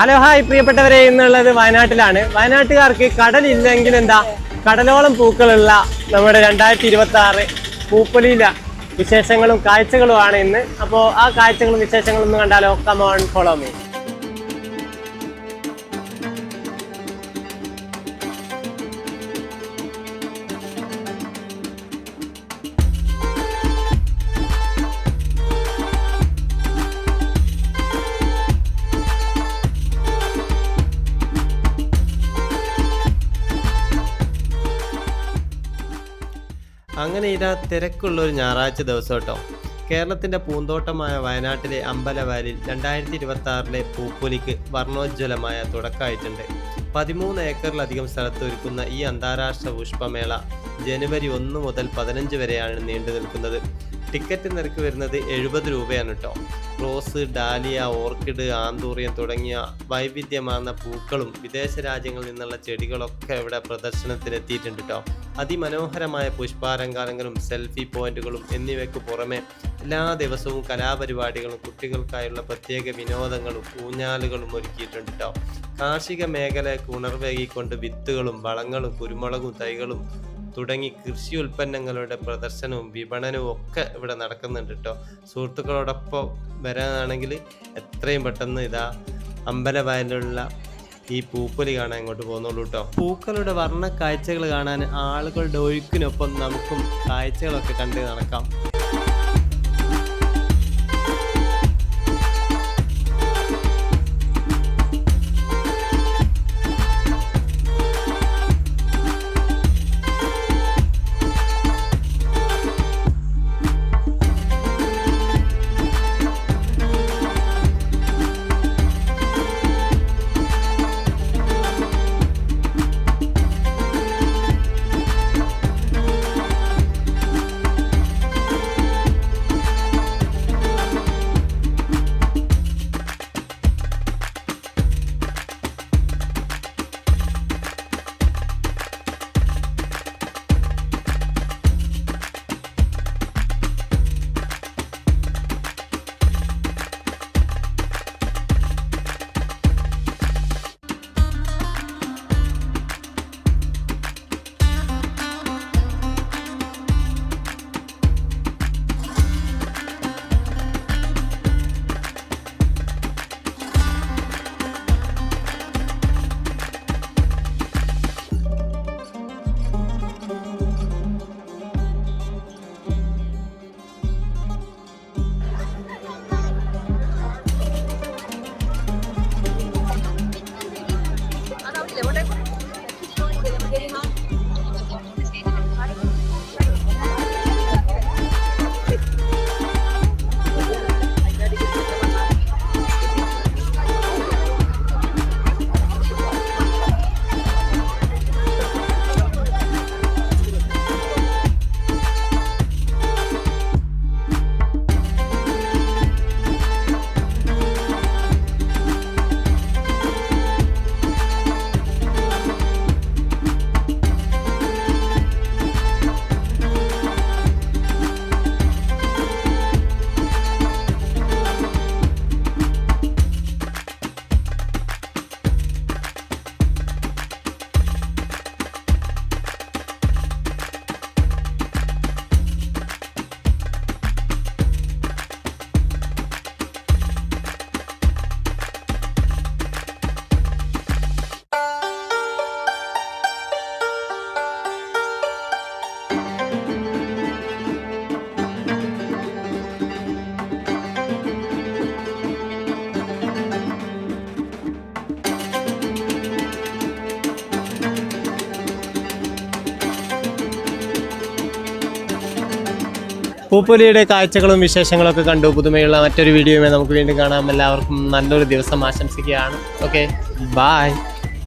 Hello hi പ്രിയപ്പെട്ടവരെ, ഇന്നുള്ളത് വയനാട്ടിലാണ്. വയനാട്ടുകാർക്ക് കടലില്ലെങ്കിൽ എന്താ, കടലോളം പൂക്കളുള്ള നമ്മുടെ 2026 പൂപ്പൊലിയില വിശേഷങ്ങളും കാഴ്ചകളുമാണ് ഇന്ന്. അപ്പോൾ ആ കാഴ്ചകളും വിശേഷങ്ങളും ഒന്ന് കണ്ടാലോ? Come on follow me. അങ്ങനെ ഇതാ തിരക്കുള്ള ഒരു ഞായറാഴ്ച ദിവസം കേട്ടോ. കേരളത്തിൻ്റെ പൂന്തോട്ടമായ വയനാട്ടിലെ അമ്പലവയലിൽ 2026 പൂപ്പൊലിക്ക് വർണ്ണോജ്വലമായ തുടക്കമായിട്ടുണ്ട്. 13 ഏക്കറിലധികം സ്ഥലത്ത് ഒരുക്കുന്ന ഈ അന്താരാഷ്ട്ര പുഷ്പമേള ജനുവരി 1 മുതൽ 15 വരെയാണ് നീണ്ടു നിൽക്കുന്നത്. ടിക്കറ്റ് നിരക്ക് വരുന്നത് 70 രൂപയാണ് കേട്ടോ. റോസ്, ഡാലിയ, ഓർക്കിഡ്, ആന്തൂറിയം തുടങ്ങിയ വൈവിധ്യമാർന്ന പൂക്കളും വിദേശ രാജ്യങ്ങളിൽ നിന്നുള്ള ചെടികളൊക്കെ ഇവിടെ പ്രദർശനത്തിനെത്തിയിട്ടുണ്ട് കേട്ടോ. അതിമനോഹരമായ പുഷ്പാലങ്കാരങ്ങളും സെൽഫി പോയിന്റുകളും എന്നിവയ്ക്ക് പുറമെ എല്ലാ ദിവസവും കലാപരിപാടികളും കുട്ടികൾക്കായുള്ള പ്രത്യേക വിനോദങ്ങളും ഊഞ്ഞാലുകളും ഒരുക്കിയിട്ടുണ്ട് കേട്ടോ. കാർഷിക മേഖലയ്ക്ക് ഉണർവേകിക്കൊണ്ട് വിത്തുകളും വളങ്ങളും കുരുമുളകും തൈകളും തുടങ്ങി കൃഷി ഉൽപ്പന്നങ്ങളുടെ പ്രദർശനവും വിപണനവും ഒക്കെ ഇവിടെ നടക്കുന്നുണ്ട് കേട്ടോ. സുഹൃത്തുക്കളോടൊപ്പം വരാനാണെങ്കിൽ എത്രയും പെട്ടെന്ന് ഇതാ അമ്പലവയലിലുള്ള ഈ പൂപ്പൊലി കാണാൻ ഇങ്ങോട്ട് പോകുന്നുള്ളൂ കേട്ടോ. പൂക്കളുടെ വർണ്ണ കാഴ്ചകൾ കാണാൻ ആളുകളുടെ ഒഴുക്കിനൊപ്പം നമുക്കും കാഴ്ചകളൊക്കെ കണ്ട് നടക്കാം. പൂപ്പൊലിയുടെ കാഴ്ചകളും വിശേഷങ്ങളൊക്കെ കണ്ടു. പുതുമയുള്ള മറ്റൊരു വീഡിയോയുമായി നമുക്ക് വീണ്ടും കാണാം. എല്ലാവർക്കും നല്ലൊരു ദിവസം ആശംസിക്കുകയാണ്. Okay, by.